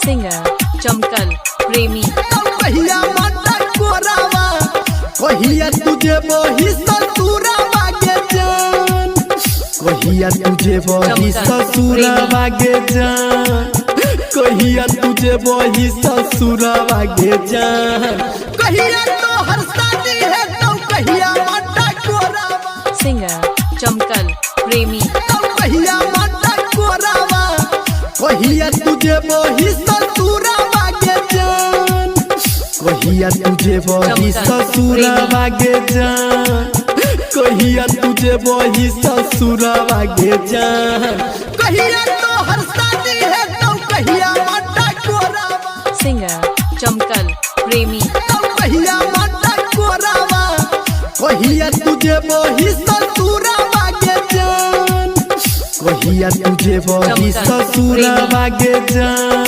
Singer चमकल प्रेमी। कहिया माता कोरावा कहिया तुझे वही ससुरावा गे जान, कहिया तुझे वही ससुरावा गे जान, कहिया तुझे वही ससुरावा गे जान, कहिया तो हर शादी है तो कहिया माता कोरावा। सिंगर चमकल प्रेमी। कहिया माता कोरावा कहिया तुझे वही ससुरावा गे जान, कहिया तुझे वही ससुरावा गे जान, कहिया तुझे वही ससुरावा गे जान, कहिया तो हर शादी है तो कहिया माता कोरावा। सिंगर चमकल प्रेमी। कहिया माता कोरावा कहिया तुझे वही ससुरावा गे जान, कहिया तुझे वही ससुरावा गे जान।